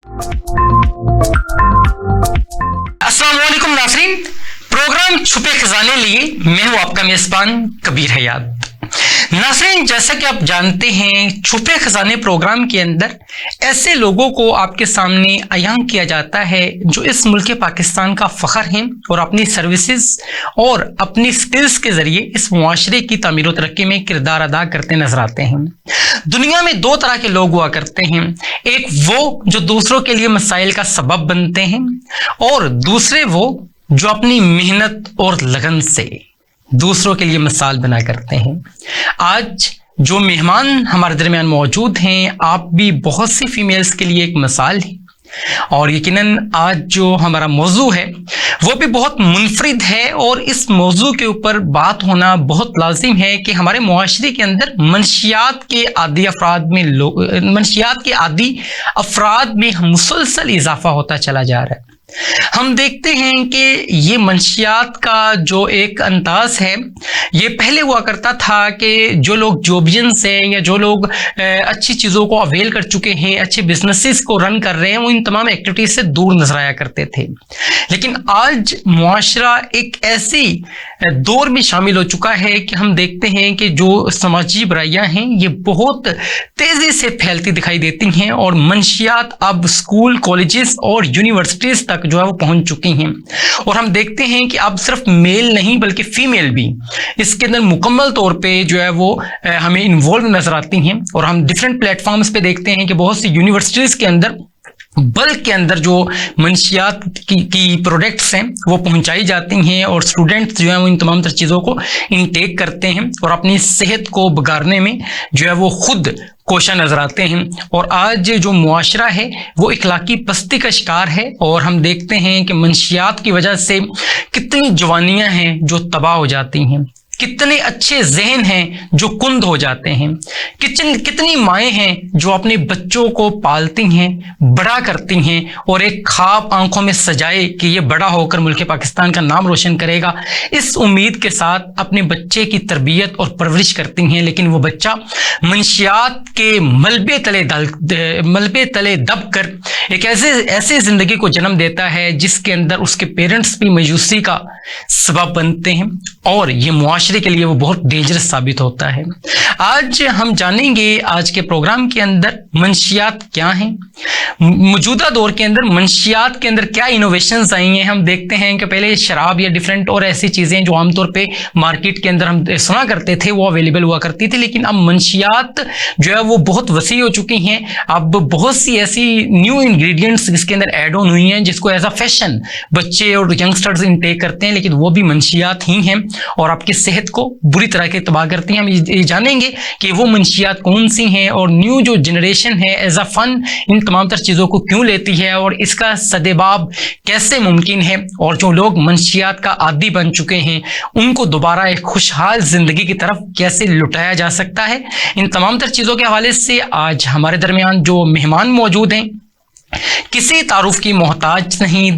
अस्सलाम वालेकुम नाज़रीन, प्रोग्राम छुपे खजाने लिए मैं हूं आपका मेजबान कबीर हयात। नाज़रीन, जैसा कि आप जानते हैं, छुपे खजाने प्रोग्राम के अंदर ऐसे लोगों को आपके सामने अयां किया जाता है जो इस मुल्क पाकिस्तान का फ़ख्र हैं और अपनी सर्विसेज और अपनी स्किल्स के ज़रिए इस मुआशरे की तामीर व तरक्की में किरदार अदा करते नजर आते हैं। दुनिया में दो तरह के लोग हुआ करते हैं, एक वो जो दूसरों के लिए मसाइल का सबब बनते हैं और दूसरे वो जो अपनी मेहनत और लगन से दूसरों के लिए मिसाल बना करते हैं। आज जो मेहमान हमारे दरमियान मौजूद हैं, आप भी बहुत सी फीमेल्स के लिए एक मिसाल हैं और यकीनन आज जो हमारा मौजू है वो भी बहुत मुनफरिद है और इस मौजू के ऊपर बात होना बहुत लाजिम है कि हमारे मुआशरे के अंदर मंशियात के आदी अफराद में मुसलसल इजाफा होता चला जा रहा है। हम देखते हैं कि ये मंशियात का जो एक अंदाज है, ये पहले हुआ करता था कि जो लोग जॉबियंस हैं या जो लोग अच्छी चीज़ों को अवेल कर चुके हैं, अच्छे बिजनेसेस को रन कर रहे हैं, वो इन तमाम एक्टिविटीज़ से दूर नजर आया करते थे। लेकिन आज मुआशरा एक ऐसी दौर में शामिल हो चुका है कि हम देखते हैं कि जो समाजी बुराइयां हैं ये बहुत तेज़ी से फैलती दिखाई देती हैं और मंशियात अब स्कूल, कॉलेजेस और यूनिवर्सिटीज़ तक जो है वो पहुंच चुकी हैं। और हम देखते हैं कि अब सिर्फ मेल नहीं बल्कि फीमेल भी इसके अंदर मुकम्मल तौर पे जो है वो हमें इन्वॉल्व नजर आती हैं। और हम डिफरेंट प्लेटफॉर्म्स पे देखते हैं कि बहुत सी यूनिवर्सिटीज़ के अंदर बल्क के अंदर जो मंशियात की प्रोडक्ट्स हैं वो पहुंचाई जाती हैं और स्टूडेंट्स जो हैं वो इन तमाम तर चीज़ों को इनटेक करते हैं और अपनी सेहत को बिगाड़ने में जो है वो खुद कोशा नजर आते हैं। और आज जो मुआशरा है वो इखलाकी पस्ती का शिकार है और हम देखते हैं कि मंशियात की वजह से कितनी जवानियां हैं जो तबाह हो जाती हैं, कितने अच्छे जहन हैं जो कुंद हो जाते हैं, कितनी माएँ हैं जो अपने बच्चों को पालती हैं, बड़ा करती हैं और एक ख्वाब आंखों में सजाए कि ये बड़ा होकर मुल्क पाकिस्तान का नाम रोशन करेगा, इस उम्मीद के साथ अपने बच्चे की तरबियत और परवरिश करती हैं। लेकिन वो बच्चा मंशियात के मलबे तले दब कर एक ऐसे ज़िंदगी को जन्म देता है जिसके अंदर उसके पेरेंट्स भी मायूसी का सबब बनते हैं और ये मुआशरे के लिए वो बहुत डेंजरस साबित होता है। आज हम जानेंगे आज के प्रोग्राम के अंदर मंशियात क्या हैं, मौजूदा दौर के अंदर मंशियात के अंदर क्या इनोवेशंस आई हैं। हम देखते हैं कि पहले शराब या डिफरेंट और ऐसी चीज़ें जो आमतौर पे मार्केट के अंदर हम सुना करते थे वो अवेलेबल हुआ करती थी, लेकिन अब मंशियात जो है वो बहुत वसी हो चुकी हैं। अब बहुत सी ऐसी न्यू इंग्रेडिएंट्स इसके अंदर ऐड ऑन हुई हैं जिसको एज अ फैशन बच्चे और यंगस्टर्स इनटेक करते हैं, लेकिन वो भी मंशियात ही हैं और आपकी सेहत को बुरी तरह के तबाह करती हैं। हम ये जानेंगे कि वो मंशियात कौन सी हैं और न्यू जो जनरेशन है एज अ फन इन तमाम तर चीज़ों को क्यों लेती है और इसका सदेबाब कैसे मुमकिन है और जो लोग मंशियात का आदी बन चुके हैं उनको दोबारा एक खुशहाल जिंदगी की तरफ कैसे लुटाया जा सकता है। इन तमाम तर चीज़ों के हवाले से आज हमारे दरमियान जो मेहमान मौजूद हैं, किसी तारुफ की मोहताज नहीं,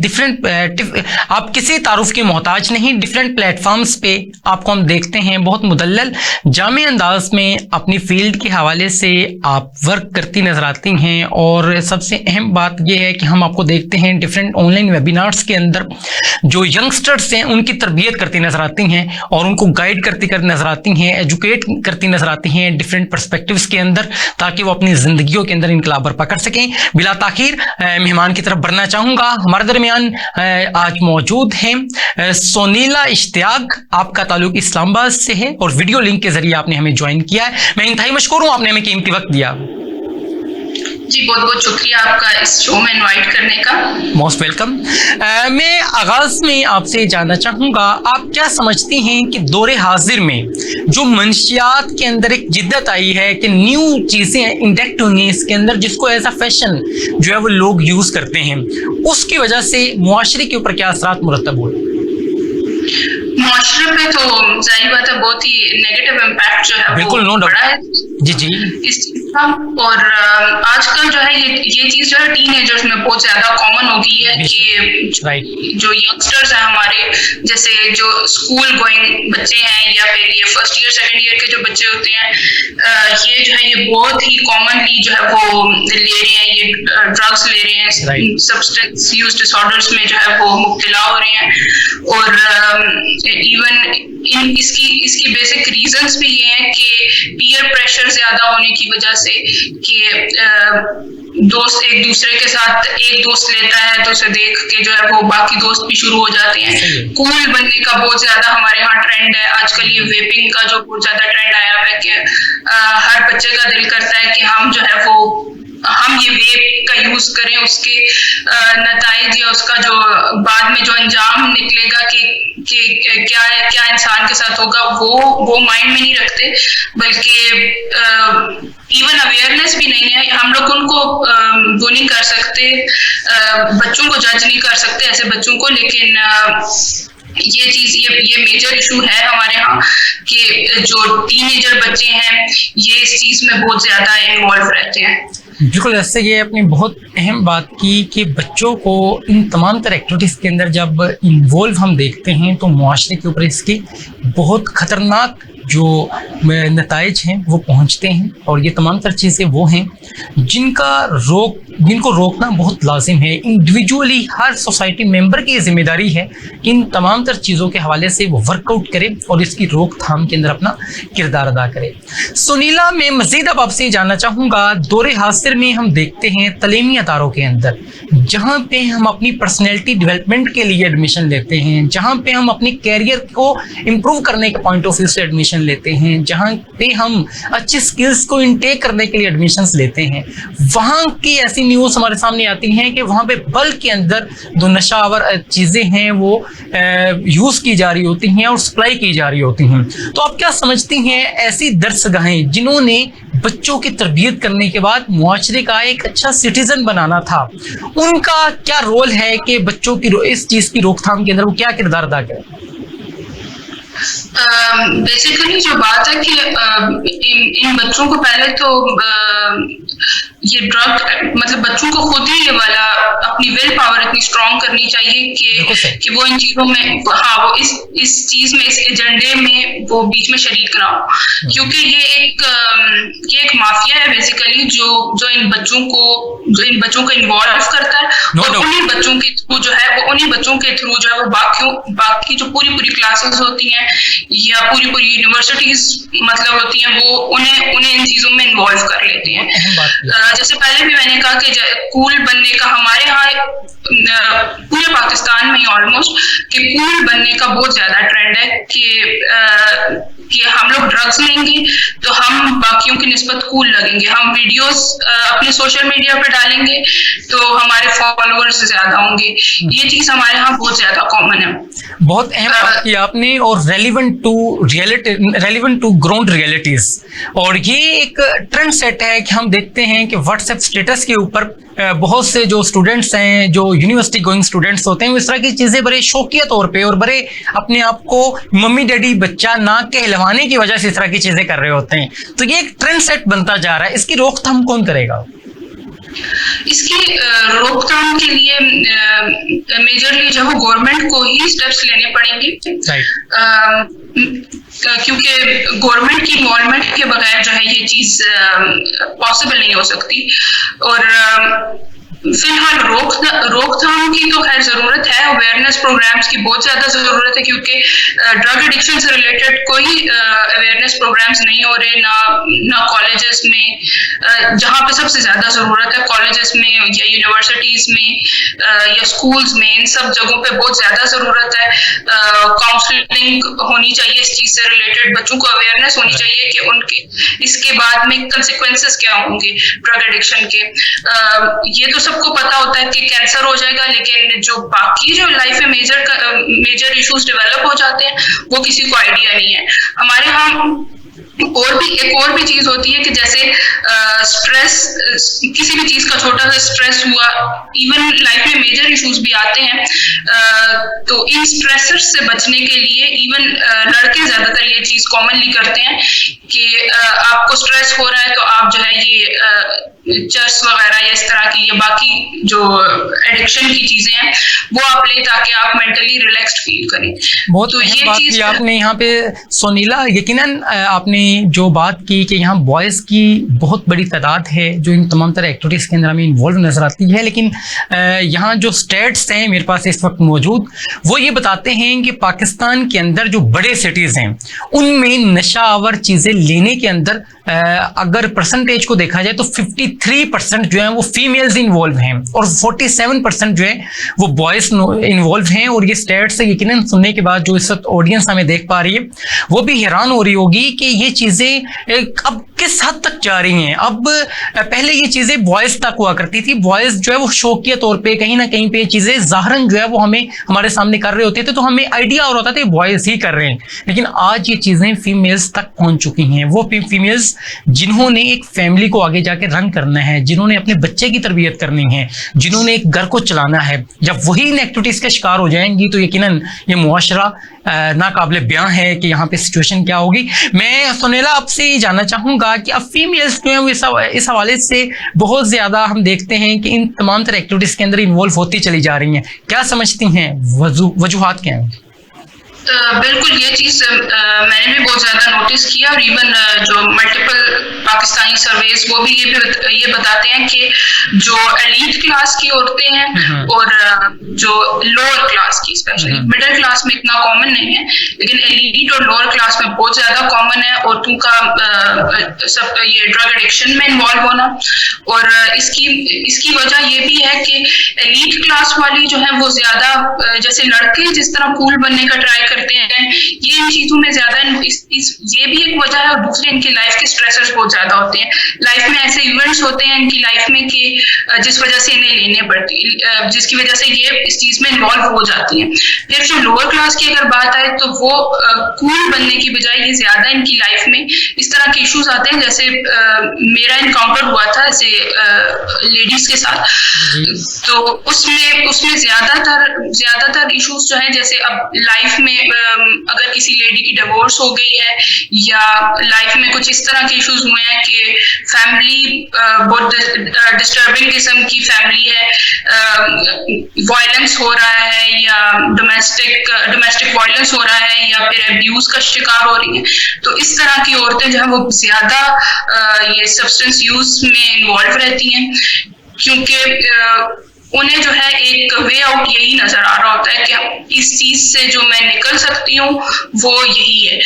आप किसी तारुफ की मोहताज नहीं, डिफरेंट प्लेटफॉर्म्स पे आपको हम देखते हैं बहुत मुदल्लल जामे अंदाज में अपनी फील्ड के हवाले से आप वर्क करती नजर आती हैं। और सबसे अहम बात यह है कि हम आपको देखते हैं डिफरेंट ऑनलाइन वेबिनार्स के अंदर जो यंगस्टर्स हैं उनकी तरबियत करती नजर आती हैं और उनको गाइड करती नजर आती हैं, एजुकेट करती नजर आती हैं डिफरेंट पर्सपेक्टिव्स के अंदर, ताकि वो अपनी जिंदगियों के अंदर इनकलाब बर्पा कर सकें। बिला ताखीर मेहमान की तरफ बढ़ना चाहूंगा। हमारे दरमियान आज मौजूद हैं सोनीला इश्तियाक, आपका ताल्लुक इस्लामाबाद से है और वीडियो लिंक के जरिए आपने हमें ज्वाइन किया है। मैं इंतहाई मशकूर हूं, आपने हमें कीमती वक्त दिया। जी बहुत बहुत शुक्रिया आपका इस शो में इनवाइट करने का। Most welcome. मैं आगाज में आपसे जानना चाहूँगा, आप क्या समझती हैं कि दौरे हाजिर में जो मंशियात के अंदर एक जिद्दत आई है कि न्यू चीज़ें इंडेक्ट होंगी इसके अंदर जिसको एज अ फैशन जो है वो लोग यूज़ करते हैं, उसकी वजह से मुआशरे के ऊपर क्या असरात मुरतब हुए? मुआशरे पे तो जाहिर बात है बहुत ही नेगेटिव इम्पैक्ट जो है बिल्कुल, नो वो डाउट। पड़ा है जी जी। इस चीज का। और आजकल जो है ये चीज जो है टीनेजर्स में बहुत ज्यादा कॉमन हो गई है कि राइट। जो यंगस्टर्स हैं हमारे, जैसे जो स्कूल गोइंग बच्चे हैं या फिर ये फर्स्ट ईयर सेकंड ईयर के जो बच्चे होते हैं, ये जो है ये बहुत ही कॉमनली जो है वो ले रहे हैं, ये ड्रग्स ले रहे हैं, सब्सटेंस यूज डिसऑर्डर्स में जो है वो मुब्तला हो रहे हैं। और इवन इसकी बेसिक रीजंस भी ये हैं कि पीयर प्रेशर ज्यादा होने की वजह से, कि दोस्त एक दूसरे के साथ, एक दोस्त लेता है तो उसे देख के जो है वो बाकी दोस्त भी शुरू हो जाते हैं। कूल बनने का बहुत ज्यादा हमारे यहाँ ट्रेंड है आजकल, ये वेपिंग का जो बहुत ज्यादा ट्रेंड आया है कि हर बच्चे का दिल करता है कि हम ये वेप का यूज करें, उसके नताइज या उसका जो बाद में जो अंजाम निकलेगा कि क्या इंसान के साथ होगा, वो माइंड में नहीं रखते, बल्कि इवन अवेयरनेस भी नहीं है। हम लोग उनको वो नहीं कर सकते, बच्चों को जज नहीं कर सकते ऐसे बच्चों को, लेकिन ये चीज ये मेजर इशू है हमारे यहाँ कि जो टीनेजर बच्चे हैं ये इस चीज में बहुत ज्यादा इन्वॉल्व रहते हैं। बिल्कुल, जैसे ये अपनी बहुत अहम बात की कि बच्चों को इन तमाम तरह एक्टिविटीज़ के अंदर जब इन्वॉल्व हम देखते हैं तो मुआशरे के ऊपर इसकी बहुत ख़तरनाक जो नताइज हैं वो पहुंचते हैं। और ये तमाम तर चीज़ें वो हैं जिनको रोकना बहुत लाजिम है। इंडिविजुअली हर सोसाइटी मेंबर की जिम्मेदारी है कि इन तमाम तर चीज़ों के हवाले से वो वर्कआउट करे और इसकी रोकथाम के अंदर अपना किरदार अदा करे। सुनीला, मैं मज़ीद अब आपसे जानना चाहूँगा, दौरे हासिर में हम देखते हैं तलीमी अदारों के अंदर जहाँ पे हम अपनी पर्सनैलिटी डेवलपमेंट के लिए एडमिशन लेते हैं, जहाँ पे हम अपने कैरियर को इम्प्रूव करने के पॉइंट ऑफ व्यू से एडमिशन लेते हैं, जहाँ पे हम अच्छी स्किल्स को इनटेक करने के लिए एडमिशन्स लेते हैं, वहाँ की ऐसी न्यूज़ हमारे सामने आती हैं कि वहाँ पे बल्क के अंदर जो नशावर चीज़ें हैं वो यूज़ की जा रही होती हैं और सप्लाई की जा रही होती हैं। तो आप क्या समझती हैं ऐसी दरसगाहें जिन्होंने बच्चों की तरबियत करने के बाद मुआशरे का एक अच्छा सिटीजन बनाना था, उनका क्या रोल है कि बच्चों की इस चीज़ की रोकथाम के अंदर वो क्या किरदार अदा करें? बेसिकली जो बात है कि इन बच्चों को पहले तो ये ड्रग मतलब बच्चों को खुद ही ये वाला अपनी विल पावर इतनी स्ट्रॉन्ग करनी चाहिए कि वो इन चीजों में, हाँ, वो इस चीज में, इस एजेंडे में वो बीच में शरीक ना हो, क्योंकि ये एक माफिया है बेसिकली जो इन बच्चों को इन्वॉल्व करता है और उन्हीं बच्चों के थ्रू जो है वो बाकी जो पूरी क्लासेस होती हैं या पूरी यूनिवर्सिटीज मतलब होती हैं, वो उन्हें इन चीजों में इन्वॉल्व कर लेती हैं। जैसे पहले भी मैंने कहा कि कूल बनने का हमारे यहाँ पूरे पाकिस्तान में ही ऑलमोस्ट कि कूल बनने का बहुत ज्यादा ट्रेंड है कि हम लोग ड्रग्स लेंगे तो हम बाकियों की निस्बत कूल लगेंगे, हम वीडियोस अपने सोशल मीडिया पे डालेंगे तो हमारे फॉलोअर्स ज्यादा होंगे। ये चीज हमारे यहाँ बहुत ज्यादा कॉमन है। बहुत अहम बात की आपने, और रेलिवेंट टू ग्राउंड रियलिटीज। और ये एक ट्रेंड सेट है कि हम देखते हैं कि व्हाट्सएप स्टेटस के ऊपर बहुत से जो स्टूडेंट्स हैं, जो यूनिवर्सिटी गोइंग स्टूडेंट्स होते हैं, वो इस तरह की चीज़ें बड़े शौकिया तौर पे और बड़े अपने आप को मम्मी डैडी बच्चा ना कहलवाने की वजह से इस तरह की चीज़ें कर रहे होते हैं। तो ये एक ट्रेंड सेट बनता जा रहा है, इसकी रोकथाम कौन करेगा? इसकी रोकथाम के लिए मेजरली जो है गवर्नमेंट को ही स्टेप्स लेने पड़ेंगे, क्योंकि गवर्नमेंट की इन्वॉल्वमेंट के बगैर जो है ये चीज पॉसिबल नहीं हो सकती। और फिलहाल रोकथाम की तो खैर जरूरत है, अवेयरनेस प्रोग्राम्स की बहुत ज्यादा जरूरत है, क्योंकि ड्रग एडिक्शन से रिलेटेड कोई अवेयरनेस प्रोग्राम्स नहीं हो रहे ना कॉलेजेस में, जहाँ पे सबसे ज्यादा जरूरत है कॉलेजेस में या यूनिवर्सिटीज में या स्कूल्स में, इन सब जगहों पे बहुत ज्यादा जरूरत है। काउंसलिंग होनी चाहिए इस चीज से रिलेटेड, बच्चों को अवेयरनेस होनी चाहिए कि उनके इसके बाद में कंसिक्वेंसेस क्या होंगे ड्रग एडिक्शन के। ये तो सबको पता होता है कि कैंसर हो जाएगा, लेकिन जो बाकी जो लाइफ में मेजर इश्यूज डेवलप हो जाते हैं वो किसी को आइडिया नहीं है। हमारे यहाँ एक और भी चीज होती है कि जैसे स्ट्रेस, किसी भी चीज का छोटा सा स्ट्रेस हुआ, इवन लाइफ में मेजर इश्यूज भी आते हैं, तो इन स्ट्रेसर्स से बचने के लिए इवन लड़के ज्यादातर ये चीज कॉमनली करते हैं कि आपको स्ट्रेस हो रहा है तो आप जो है ये चर्स वगैरह या इस तरह की या बाकी जो एडिक्शन की चीजें हैं वो आप ले, ताकि आप मेंटली रिलैक्स्ड फील करें। बहुत तो ये बात की आपने यहाँ पे सोनीला, यकीनन आपने जो बात की कि यहाँ बॉयज़ की बहुत बड़ी तादाद है जो इन तमाम तरह एक्टिविटीज़ के अंदर हमें इन्वॉल्व नज़र आती है, लेकिन यहाँ जो स्टेट्स हैं मेरे पास इस वक्त मौजूद, वो ये बताते हैं कि पाकिस्तान के अंदर जो बड़े सिटीज़ हैं उनमें नशा आवर चीज़ें लेने के अंदर अगर परसेंटेज को देखा जाए तो 53% जो है वो फीमेल्स इन्वॉल्व हैं और 47% जो है वो बॉयज इन्वॉल्व हैं। और ये स्टेट्स से यकीनन सुनने के बाद जो इस वक्त ऑडियंस हमें देख पा रही है वो भी हैरान हो रही होगी कि ये चीज़ें अब किस हद तक जा रही हैं। अब पहले ये चीज़ें बॉयज़ तक हुआ करती थी, बॉयज़ जो है वो शौकिया तौर पे कहीं ना कहीं पे चीज़ें ज़ाहरन जो है वो हमें हमारे सामने कर रहे होते थे तो हमें आइडिया और होता था बॉयज़ ही कर रहे हैं, लेकिन आज ये चीज़ें फीमेल्स तक पहुंच चुकी हैं। वो फीमेल्स जिन्होंने एक फैमिली को आगे जाके रन करना है, जिन्होंने अपने बच्चे की तरबियत करनी है, जिन्होंने एक घर को चलाना है, जब वही इन एक्टिविटीज़ का शिकार हो जाएंगी तो यकीनन ये मुआशरा नाकाबिले बयां है कि यहाँ पे सिचुएशन क्या होगी। मैं सोनेला आपसे ये जानना चाहूँगा कि अब फीमेल्स जो हैं इस हवाले से बहुत ज़्यादा हम देखते हैं कि इन तमाम तरह एक्टिविटीज़ के अंदर इन्वॉल्व होती चली जा रही हैं, क्या समझती हैं, वजूहात क्या हैं? बिल्कुल, ये चीज मैंने भी बहुत ज्यादा नोटिस किया और इवन जो मल्टीपल पाकिस्तानी सर्वेस वो भी ये बताते हैं कि जो एलीट क्लास की औरतें हैं और जो लोअर क्लास की, स्पेशली मिडिल क्लास में इतना कॉमन नहीं है लेकिन एलीट और लोअर क्लास में बहुत ज्यादा कॉमन है औरतों का सब ये ड्रग एडिक्शन में इन्वॉल्व होना। और इसकी वजह ये भी है कि एलीट क्लास वाली जो है वो ज्यादा जैसे लड़के जिस तरह कूल बनने का ट्राई करते हैं, ये इन चीजों में ज्यादा ये भी एक वजह है। और दूसरे इनकी लाइफ के स्ट्रेसर्स बहुत ज्यादा होते हैं, लाइफ में ऐसे इवेंट्स होते हैं इनकी लाइफ में कि जिस वजह से इन्हें लेने पड़ती, जिसकी वजह से ये इस चीज में इन्वॉल्व हो जाती हैं। फिर जो लोअर क्लास की अगर बात आए तो वो कूल बनने की बजाय ये ज्यादा इनकी लाइफ में इस तरह के इश्यूज आते हैं। जैसे मेरा इनकाउंटर हुआ था ऐसे लेडीज के साथ, तो उसमें ज्यादातर इश्यूज जो है, जैसे अब लाइफ में अगर किसी लेडी की डिवोर्स हो गई है या लाइफ में कुछ इस तरह के इश्यूज हुए हैं कि फैमिली बहुत डिस्टर्बिंग किस्म की फैमिली है, वायलेंस हो रहा है या डोमेस्टिक वायलेंस हो रहा है या फिर अब्यूज का शिकार हो रही है, तो इस तरह की औरतें जो है वो ज्यादा ये सब्सटेंस यूज में इन्वॉल्व रहती हैं, क्योंकि उन्हें जो है एक वे आउट यही नजर आ रहा होता है कि इस चीज से जो मैं निकल सकती हूँ वो यही है।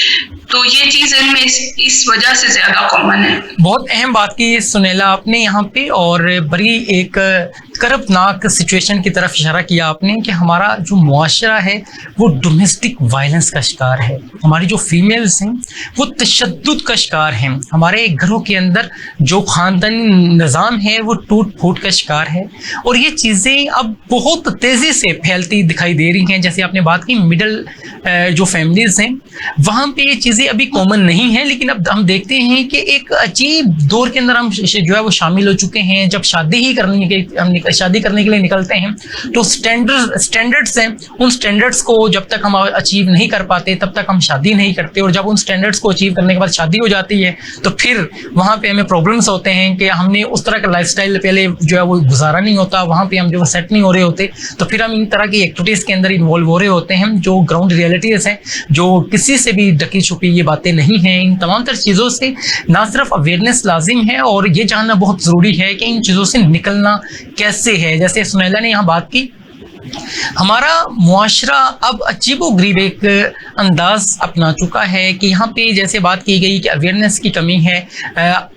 तो ये चीज इनमें इस वजह से ज्यादा कॉमन है। बहुत अहम बात की सुनेला आपने यहाँ पे, और बड़ी एक करबनाक सिचुएशन की तरफ इशारा किया आपने कि हमारा जो मुआशरा है वो डोमेस्टिक वायलेंस का शिकार है, हमारी जो फीमेल्स हैं वो तशद्दुद का शिकार हैं, हमारे घरों के अंदर जो ख़ानदानी निज़ाम है वो टूट फूट का शिकार है। और ये चीज़ें अब बहुत तेज़ी से फैलती दिखाई दे रही हैं। जैसे आपने बात की मिडिल जो फैमिलीज़ हैं वहाँ पे ये चीज़ें अभी कॉमन नहीं हैं, लेकिन अब हम देखते हैं कि एक अजीब दौर के अंदर हम जो है वो शामिल हो चुके हैं। जब शादी करने के लिए निकलते हैं तो स्टैंडर्ड्स हैं, उन स्टैंडर्ड्स को जब तक हम अचीव नहीं कर पाते तब तक हम शादी नहीं करते, और जब उन स्टैंडर्ड्स को अचीव करने के बाद शादी हो जाती है तो फिर वहाँ पे हमें प्रॉब्लम्स होते हैं कि हमने उस तरह का लाइफस्टाइल पहले जो है वो गुजारा नहीं होता, वहाँ पे हम जो सेट नहीं हो रहे होते, तो फिर हम इन तरह की एक्टिविटीज़ के अंदर इन्वॉल्व हो रहे होते हैं जो ग्राउंड रियलिटीज़ हैं, जो किसी से भी ढकी छुपी ये बातें नहीं हैं। इन तमाम तर चीज़ों से ना सिर्फ अवेयरनेस लाजिम है और ये जानना बहुत ज़रूरी है कि इन चीज़ों से निकलना कैसे है। जैसे सुनैला ने यहाँ बात की, हमारा मुआशरा अब अजीबोगरीब एक अंदाज अपना चुका है कि यहाँ पे जैसे बात की गई कि अवेयरनेस की कमी है।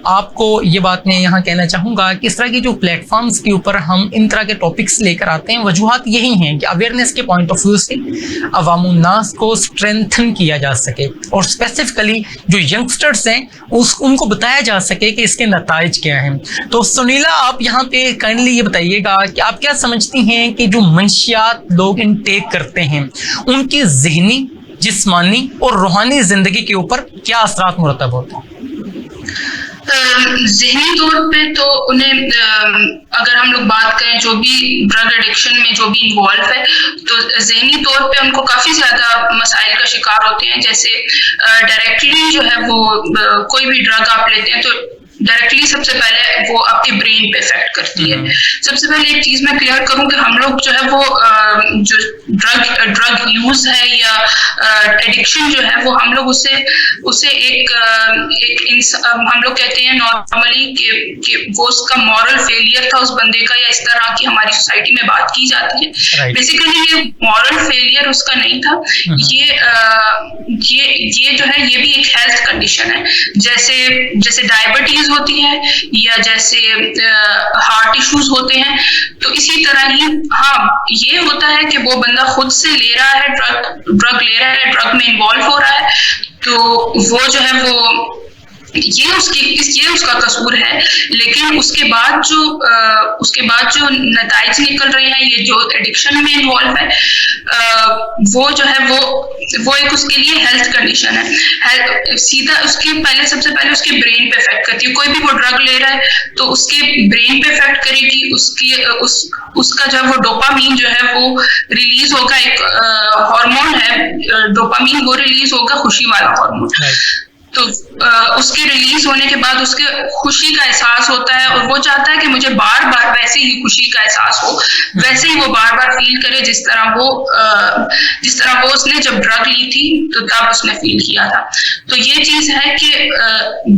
आपको ये बात मैं यहाँ कहना चाहूँगा कि इस तरह के जो प्लेटफॉर्म्स के ऊपर हम इन तरह के टॉपिक्स लेकर आते हैं, वजूहात यही हैं कि अवेयरनेस के पॉइंट ऑफ व्यू से अवामुन्नास को स्ट्रेंथन किया जा सके और स्पेसिफिकली जो यंगस्टर्स हैं उनको बताया जा सके कि इसके नताइज क्या हैं। तो सुनीला, आप यहाँ पे काइंडली ये बताइएगा कि आप क्या समझती हैं कि जो मंशियात लोग इनटेक करते हैं उनकी ज़हनी जिस्मानी और रूहानी जिंदगी के ऊपर क्या असरात मुरतब होते हैं? ज़हनी तौर पे तो उन्हें अगर हम लोग बात करें जो भी ड्रग एडिक्शन में जो भी इन्वॉल्व है, तो ज़हनी तौर पे उनको काफ़ी ज़्यादा मसाइल का शिकार होते हैं। जैसे डायरेक्टली जो है वो कोई भी ड्रग आप लेते हैं तो डायरेक्टली सबसे पहले वो आपके ब्रेन पे इफेक्ट करती है। सबसे पहले एक चीज मैं क्लियर करूं कि हम लोग जो है वो जो ड्रग यूज है या एडिक्शन जो है वो हम लोग उसे एक हम लोग कहते हैं नॉर्मली कि वो उसका मॉरल फेलियर था उस बंदे का, या इस तरह की हमारी सोसाइटी में बात की जाती है। बेसिकली ये मॉरल फेलियर उसका नहीं था, ये जो है ये भी एक हेल्थ कंडीशन है। जैसे डायबिटीज होती है या जैसे हार्ट इश्यूज होते हैं, तो इसी तरह ही हाँ ये होता है कि वो बंदा खुद से ले रहा है ड्रग ले रहा है, ड्रग में इन्वॉल्व हो रहा है, तो वो जो है वो ये उसका कसूर है। लेकिन उसके बाद जो नताइज निकल रहे हैं, ये जो एडिक्शन में इन्वॉल्व है, वो जो है वो एक उसके लिए हेल्थ कंडीशन है। सीधा सबसे पहले उसके ब्रेन पे इफेक्ट करती है। कोई भी वो ड्रग ले रहा है तो उसके ब्रेन पे इफेक्ट करेगी, उसका जब वो डोपामीन जो है वो रिलीज होगा, एक हार्मोन है डोपामीन, वो रिलीज होगा, खुशी वाला हार्मोन। तो उसके रिलीज होने के बाद उसके खुशी का एहसास होता है और वो चाहता है कि मुझे बार बार वैसे ही खुशी का एहसास हो, वैसे ही वो बार बार फील करे जिस तरह वो उसने जब ड्रग ली थी तो तब उसने फील किया था। तो ये चीज है कि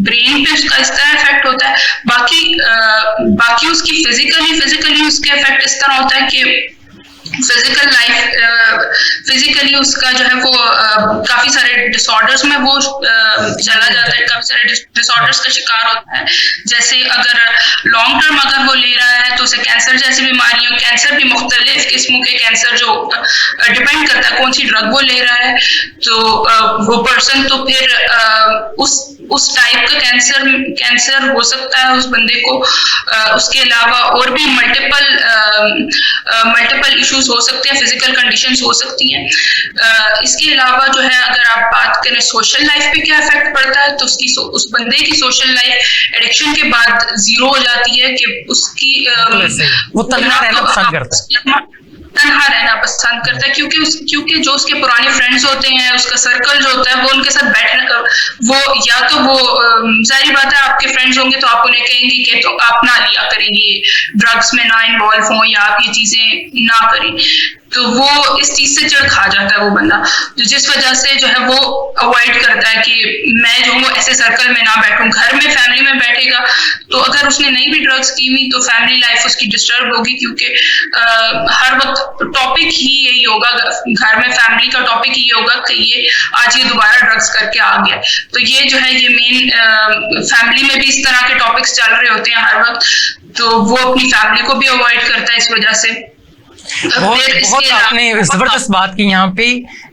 ब्रेन पे उसका इस तरह इफेक्ट होता है। बाकी उसकी फिजिकली उसके इफेक्ट इस तरह होता है कि फिजिकली उसका जो है वो काफी सारे डिसऑर्डर्स में वो चला जाता है, काफी सारे डिसऑर्डर्स का शिकार होता है। जैसे अगर लॉन्ग टर्म अगर वो ले रहा है तो उसे कैंसर जैसी बीमारियों, कैंसर भी मुख्तलिफ किस्मों के कैंसर जो डिपेंड करता है कौन सी ड्रग वो ले रहा है, तो वो पर्सन तो फिर उस टाइप का कैंसर हो सकता है उस बंदे को। उसके अलावा और भी मल्टीपल इश्यूज हो सकते हैं, फिजिकल कंडीशंस हो सकती हैं। इसके अलावा जो है अगर आप बात करें सोशल लाइफ पे क्या इफेक्ट पड़ता है, तो उस बंदे की सोशल लाइफ एडिक्शन के बाद जीरो हो जाती है कि उसकी वो तन्हा रहना पसंद करता है, तन्हा रहना पसंद करता है, क्योंकि जो उसके पुराने फ्रेंड्स होते हैं, उसका सर्कल जो होता है वो उनके साथ बैठना, वो या तो वो जाहिर बात है आपके फ्रेंड्स होंगे तो आप उन्हें कहेंगे कि तो आप ना लिया करेंगे, ड्रग्स में ना इन्वॉल्व हों या आप ये चीजें ना करें, तो वो इस चीज से चिढ़ खा जाता है वो बंदा, तो जिस वजह से जो है वो अवॉइड करता है कि मैं जो हूँ ऐसे सर्कल में ना बैठूं। घर में फैमिली में बैठेगा तो अगर उसने नहीं भी ड्रग्स की हुई तो फैमिली लाइफ उसकी डिस्टर्ब होगी, क्योंकि हर वक्त टॉपिक ही यही होगा, घर में फैमिली का टॉपिक ही होगा कि ये आज ये दोबारा ड्रग्स करके आ गया। तो ये जो है ये मेन फैमिली में भी इस तरह के टॉपिक्स चल रहे होते हैं हर वक्त, तो वो अपनी फैमिली को भी अवॉइड करता है इस वजह से। बहुत आपने जबरदस्त बात की यहाँ पे।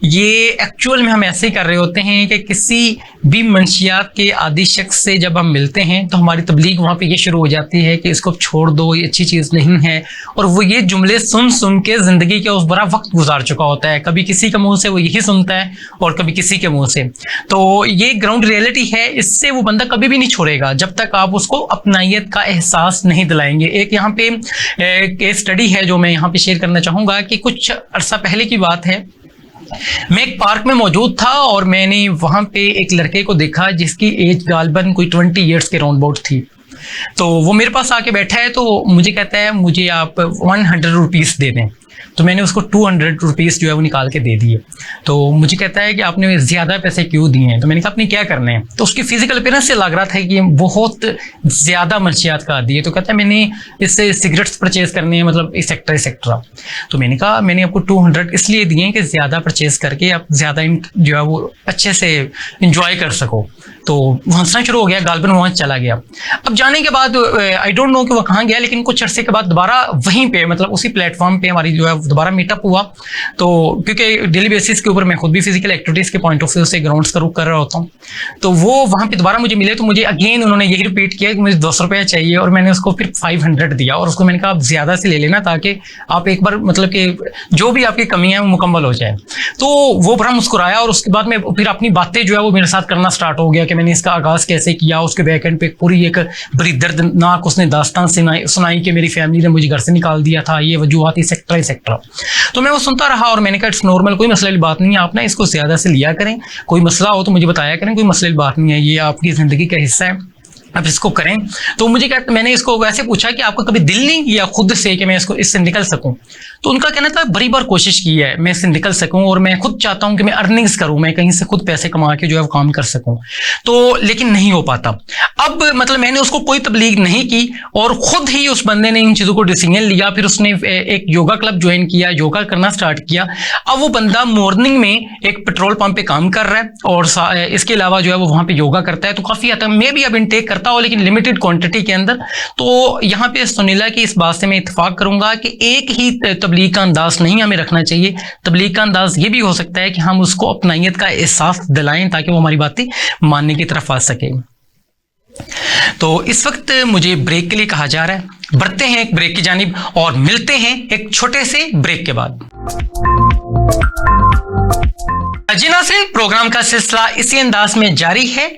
ये एक्चुअल में हम ऐसे ही कर रहे होते हैं कि किसी भी मंशियात के आदि शख्स से जब हम मिलते हैं तो हमारी तबलीग वहाँ पे ये शुरू हो जाती है कि इसको छोड़ दो, ये अच्छी चीज़ नहीं है, और वो ये जुमले सुन सुन के ज़िंदगी का उस बड़ा वक्त गुजार चुका होता है। कभी किसी के मुंह से वो यही सुनता है और कभी किसी के मुंह से। तो ये ग्राउंड रियलिटी है, इससे वो बंदा कभी भी नहीं छोड़ेगा जब तक आप उसको अपनाइयत का एहसास नहीं दिलाएंगे। एक यहाँ पे केस स्टडी है जो मैं यहाँ पे शेयर करना चाहूँगा कि कुछ अरसा पहले की बात है। मैं एक पार्क में मौजूद था और मैंने वहाँ पे एक लड़के को देखा जिसकी एज गालबन कोई 20 ईयर्स के राउंड अबाउट थी। तो वो मेरे पास आके बैठा है, तो मुझे कहता है मुझे आप 100 रुपीज़ दे दें। तो मैंने उसको 200 रुपीज़ जो है वो निकाल के दे दिए। तो मुझे कहता है कि आपने ज़्यादा पैसे क्यों दिए हैं? तो मैंने कहा आपने क्या करने हैं? तो उसकी फिजिकल अपीयरेंस से लग रहा था कि बहुत ज़्यादा मंशियात का आदी है। तो कहता है मैंने इससे सिगरेट्स परचेज़ करने हैं, मतलब एक्सेट्रा। तो मैंने कहा मैंने आपको 200 इसलिए दिए हैं कि ज़्यादा परचेज़ करके आप ज़्यादा जो है वो अच्छे से इंजॉय कर सको। तो हंसना शुरू हो गया, गालबन वहाँ चला गया। अब जाने के बाद आई डोंट नो कि वो कहाँ गया, लेकिन कुछ अरसे के बाद दोबारा वहीं पे, मतलब उसी प्लेटफॉर्म पे हमारी जो है दोबारा मीटअप हुआ। तो क्योंकि डेली बेसिस के ऊपर मैं खुद भी फिजिकल एक्टिविटीज़ के पॉइंट ऑफ व्यू से ग्राउंड्स का रुख कर रहा होता हूँ, तो वो वहाँ पे दोबारा मुझे मिले, तो मुझे अगेन उन्होंने यही रिपीट किया कि मुझे 200 रुपया चाहिए, और मैंने उसको फिर 500 दिया, और उसको मैंने कहा आप ज़्यादा से ले लेना ताकि आप एक बार मतलब कि जो भी आपकी कमी है वो मुकम्मल हो जाए। तो वो बड़ा मुस्कुराया, और उसके बाद में फिर अपनी बातें जो है वो मेरे साथ करना स्टार्ट हो गया कि मैंने इसका आगाज़ कैसे किया। उसके बैक एंड पे पूरी एक बड़ी दर्दनाक उसने दास्तान सुनाई कि मेरी फैमिली ने मुझे घर से निकाल दिया था, ये वजूहात एक्सेट्रा। तो मैं वो सुनता रहा, और मैंने कहा इट्स नॉर्मल, कोई मसले वाली बात नहीं है, आप ना इसको ज़्यादा से लिया करें, कोई मसला हो तो मुझे बताया करें, कोई मसले वाली बात नहीं है, ये आपकी ज़िंदगी का हिस्सा है, आप इसको करें। तो मुझे क्या, मैंने इसको वैसे पूछा कि आपको कभी दिल नहीं किया खुद से कि मैं इससे निकल सकूं? तो उनका कहना था बड़ी बार कोशिश की है मैं इससे निकल सकूं, और मैं खुद चाहता हूं कि मैं अर्निंग्स करूं, मैं कहीं से खुद पैसे कमा के जो है वो काम कर सकूं, तो लेकिन नहीं हो पाता। अब मतलब मैंने उसको कोई तबलीग नहीं की, और खुद ही उस बंदे ने इन चीज़ों को डिसीजन लिया। फिर उसने एक योगा क्लब ज्वाइन किया, योगा करना स्टार्ट किया। अब वो बंदा मॉर्निंग में एक पेट्रोल पंप पे काम कर रहा है, और इसके अलावा जो है वो वहाँ पे योगा करता है। तो काफ़ी हद तक मैं भी अब इनटेक करता हूँ, लेकिन लिमिटेड क्वांटिटी के अंदर। तो यहाँ पे सुनीला की इस बात से मैं इत्तेफाक करूंगा कि एक ही तबलीग का अंदाज नहीं हमें रखना चाहिए। तबलीग का अंदाज ये भी हो सकता है कि हम उसको अपनाइयत का एहसास दिलाएं ताकि वो हमारी बातें मानने की तरफ आ सके। तो इस वक्त मुझे ब्रेक के लिए कहा जा रहा है, बढ़ते हैं एक ब्रेक की जानिब और मिलते हैं एक छोटे से ब्रेक के बाद। जी नाज़रीन, प्रोग्राम का सिलसिला इसी अंदाज में जारी है।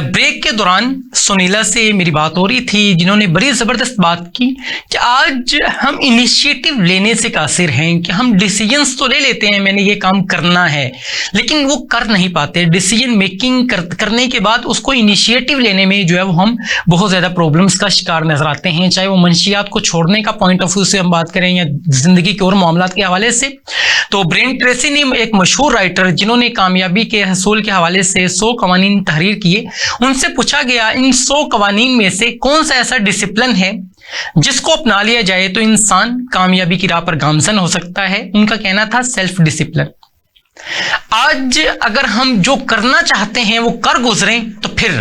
ब्रेक के दौरान सुनीला से मेरी बात हो रही थी, जिन्होंने बड़ी ज़बरदस्त बात की कि आज हम इनिशिएटिव लेने से कासिर हैं, कि हम डिसीजंस तो ले लेते हैं मैंने ये काम करना है, लेकिन वो कर नहीं पाते। डिसीजन मेकिंग करने के बाद उसको इनिशिएटिव लेने में जो है वो हम बहुत ज़्यादा प्रॉब्लम्स का शिकार नजर आते हैं, चाहे वो मंशियात को छोड़ने का पॉइंट ऑफ व्यू से हम बात करें या ज़िंदगी के और मामलात के हवाले से। तो ब्रेन ट्रेसी ने, एक मशहूर राइटर जिन्होंने कामयाबी के हसूल के हवाले से 100 कवानीन तहरीर किए, उनसे पूछा गया इन 100 कवानीन में से कौन सा ऐसा डिसिप्लिन है जिसको अपना लिया जाए तो इंसान कामयाबी की राह पर गामजन हो सकता है। उनका कहना था सेल्फ डिसिप्लिन। आज अगर हम जो करना चाहते हैं वो कर गुजरें तो फिर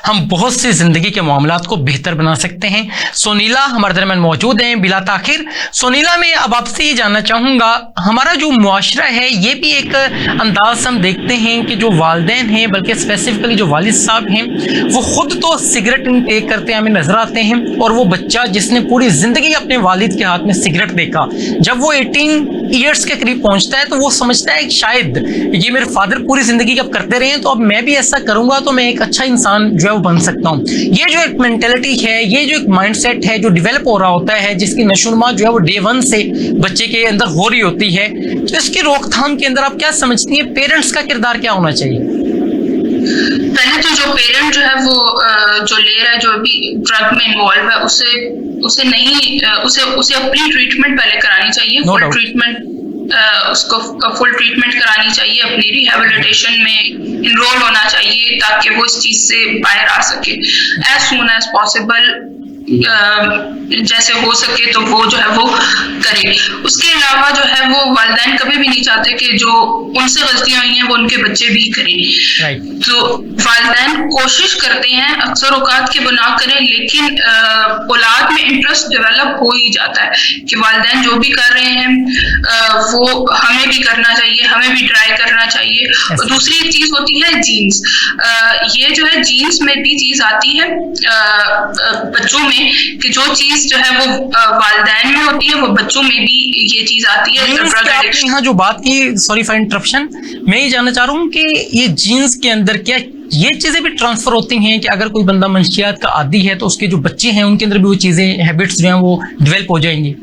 हम बहुत सी जिंदगी के मामलात को बेहतर बना सकते हैं। सोनीला हमारे दरमियान मौजूद हैं। बिला ताखिर सोनीला, मैं अब आपसे ये जानना चाहूँगा, हमारा जो मुआशरा है ये भी एक अंदाज हम देखते हैं कि जो वालिदैन हैं, बल्कि स्पेसिफिकली जो वालिद साहब हैं, वो खुद तो सिगरेट इनटेक करते हमें नजर आते हैं, और वो बच्चा जिसने पूरी ज़िंदगी अपने वालिद के हाथ में सिगरेट देखा, जब वो 18 ईयर्स के करीब पहुँचता है तो वो समझता है कि शायद ये मेरे फादर पूरी जिंदगी अब करते रहे हैं, तो अब मैं भी ऐसा करूंगा तो मैं एक अच्छा इंसान जो है वो बन सकता हूँ। ये जो एक मेंटेलिटी है, ये जो एक माइंडसेट है जो डेवलप हो रहा होता है, जिसकी नशोनुमा जो है वो डे 1 से बच्चे के अंदर हो रही होती है, तो इसकी रोकथाम के अंदर आप क्या समझती हैं, पेरेंट्स का किरदार क्या होना चाहिए? पहले तो जो पेरेंट जो है वो जो ले रहा है, जो भी ड्रग में इन्वॉल्व है, उसे अपनी ट्रीटमेंट पहले करानी चाहिए। फुल ट्रीटमेंट उसको फुल ट्रीटमेंट करानी चाहिए, अपनी रिहेबिलिटेशन में इनरोल होना चाहिए ताकि वो इस चीज से बाहर आ सके एज सून एज पॉसिबल। जैसे हो सके तो वो जो है वो करे। उसके अलावा जो है वो वालिदैन कभी भी नहीं चाहते कि जो उनसे गलतियां हुई हैं वो उनके बच्चे भी करें। तो वालिदैन कोशिश करते हैं अक्सर औकात के बना करें, लेकिन औलाद में इंटरेस्ट डेवलप हो ही जाता है कि वालिदैन जो भी कर रहे हैं वो हमें भी करना चाहिए, हमें भी ट्राई करना चाहिए। और दूसरी एक चीज होती है जीन्स। ये जो है जीन्स में भी चीज आती है बच्चों में, कि जो चीज जो है वो वालिदैन में होती है वो बच्चों में भी ये चीज आती है। आपने यहाँ जो बात की, सॉरी फॉर इंटरप्शन, मैं ये जानना चाह रहा हूँ कि ये जीन्स के अंदर क्या ये चीजें भी ट्रांसफर होती हैं कि अगर कोई बंदा मंशियात का आदी है तो उसके जो बच्चे हैं उनके अंदर भी वो चीजें, हैबिट्स जो हैं वो डेवलप हो जाएंगी?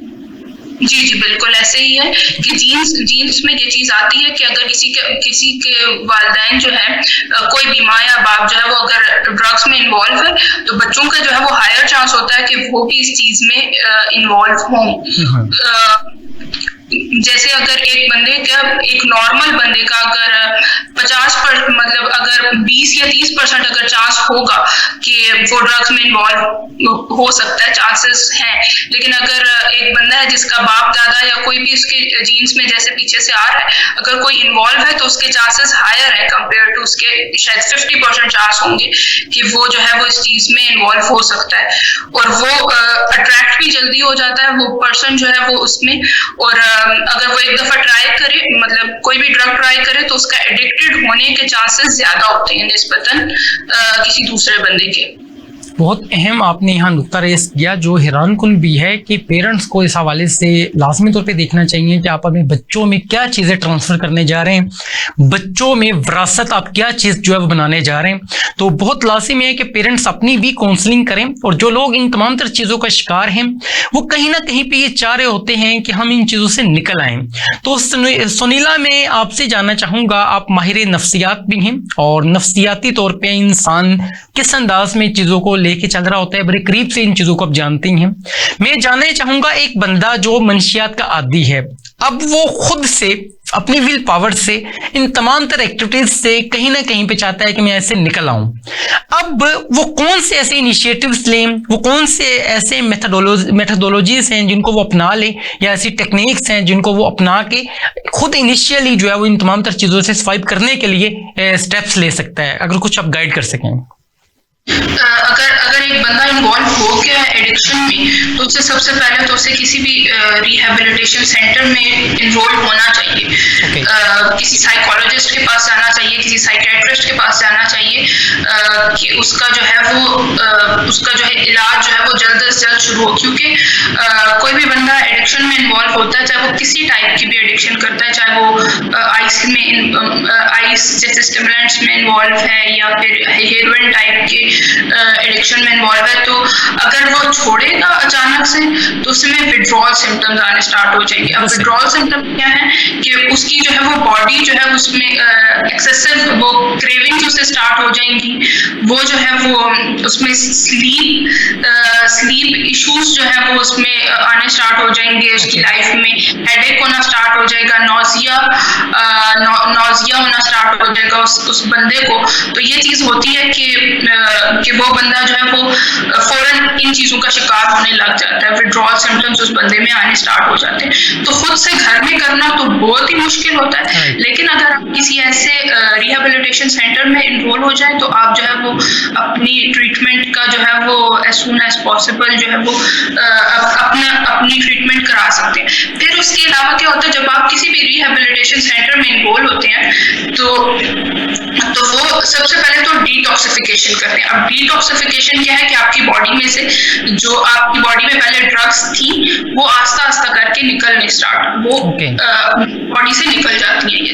जी बिल्कुल ऐसे ही है कि जीन्स में ये चीज आती है कि अगर किसी के वालिदैन जो है, कोई भी माँ या बाप जो है वो अगर ड्रग्स में इन्वॉल्व है, तो बच्चों का जो है वो हायर चांस होता है कि वो भी इस चीज में इन्वॉल्व हों। जैसे अगर एक नॉर्मल बंदे का अगर 50% मतलब अगर 20 या 30% अगर चांस होगा कि वो ड्रग्स में इन्वॉल्व हो सकता है, चांसेस हैं, लेकिन अगर एक बंदा है जिसका बाप दादा या कोई भी उसके जीन्स में जैसे पीछे से आ रहा है, अगर कोई इन्वॉल्व है तो उसके चांसेस हायर है कंपेयर टू उसके शायद 50% चांस होंगे कि वो जो है वो इस चीज में इन्वॉल्व हो सकता है, और वो अट्रैक्ट भी जल्दी हो जाता है वो पर्सन जो है वो उसमें। और अगर वो एक दफा ट्राई करे, मतलब कोई भी ड्रग ट्राई करे, तो उसका एडिक्टेड होने के चांसेस ज्यादा होते हैं निस्बतन किसी दूसरे बंदे के। बहुत अहम आपने यहाँ नुक्ता रेस किया जो हैरानकुन भी है कि पेरेंट्स को इस हवाले से लाजमी तौर पे देखना चाहिए कि आप अपने बच्चों में क्या चीज़ें ट्रांसफ़र करने जा रहे हैं, बच्चों में विरासत आप क्या चीज़ जो है वो बनाने जा रहे हैं। तो बहुत लाजिमी है कि पेरेंट्स अपनी भी काउंसलिंग करें, और जो लोग इन तमाम तर चीज़ों का शिकार हैं वो कहीं ना कहीं पर ये चाह रहे होते हैं कि हम इन चीज़ों से निकल आएँ। तो सुनीला, मैं आपसे जानना चाहूँगा, आप माहिर नफ्सियात भी हैं और नफ्सियाती तौर पर इंसान किस अंदाज में चीज़ों को लेके चल रहा होता है, बड़े करीब से इन चीजों को आप जानती हैं। मैं जानना चाहूंगा, एक बंदा जो मंशियात का आदी है, अब वो खुद से अपनी विल पावर से इन तमाम तरह एक्टिविटीज से कहीं ना कहीं पे चाहता है कि मैं ऐसे निकल आऊं। अब वो कौन से ऐसे इनिशिएटिव्स लें, वो कौन से ऐसे मेथडोलॉजीज हैं जिनको वो अपना ले, या ऐसी टेक्निक्स हैं जिनको वो अपना के खुद इनिशियली जो है वो इन तमाम तरह चीजों से स्वाइप करने के लिए स्टेप्स ले सकता है, अगर कुछ आप गाइड कर सकें। अगर एक बंदा इन्वॉल्व हो गया है एडिक्शन में, तो उससे सबसे पहले तो उसे किसी भी रिहेबिलिटेशन सेंटर में इन्रोल होना चाहिए। किसी साइकोलॉजिस्ट के पास जाना चाहिए, किसी साइकेट्रिस्ट के पास जाना चाहिए कि उसका जो है इलाज जो है वो जल्द से जल्द शुरू हो, क्योंकि कोई भी बंदा एडिक्शन में इन्वॉल्व होता है, चाहे वो किसी टाइप की भी एडिक्शन करता है, चाहे वो आइस जैसे स्टिमुलेंट्स में इन्वॉल्व है या फिर हेरोइन टाइप के एडिक्शन में इन्वॉल्व है, तो अगर वो छोड़ेगा अचानक से तो उसमें विड्रॉल सिम्टम्स आने स्टार्ट हो जाएंगे। अब विड्रॉल सिम्टम क्या है कि उसकी जो है वो बॉडी जो है उसमें एक्सेसिव वो क्रेविंग्स उसे स्टार्ट हो जाएंगी, वो जो है वो उसमें स्लीप इश्यूज जो है वो उसमें आने स्टार्ट हो जाएंगे, उसकी लाइफ में हेडेक होना स्टार्ट हो जाएगा, नौजिया होना स्टार्ट हो जाएगा उस बंदे को। तो ये चीज होती है कि वो बंदा जो है वो फौरन इन चीजों का शिकार होने लग जाता है, विड्रॉल सिम्टम्स उस बंदे में आने स्टार्ट हो जाते हैं। तो खुद से घर में करना तो बहुत ही मुश्किल होता है, लेकिन अगर आप किसी ऐसे रिहेबिलिटेशन सेंटर में इनरोल हो जाए तो आप जो है वो अपनी ट्रीटमेंट का जो है वो एज सून एज पॉसिबल जो है वो अपनी ट्रीटमेंट करा सकते हैं। फिर उसके अलावा क्या होता है, जब आप किसी भी रिहेबिलिटेशन सेंटर में इनरोल होते हैं तो वो सबसे पहले तो डिटॉक्सिफिकेशन करते हैं। अब डिटॉक्सिफिकेशन क्या है कि आपकी बॉडी में से जो आपकी बॉडी में पहले ड्रग्स थी वो आस्ता आस्ता करके निकलने स्टार्ट वो बॉडी से निकल जाती है ये।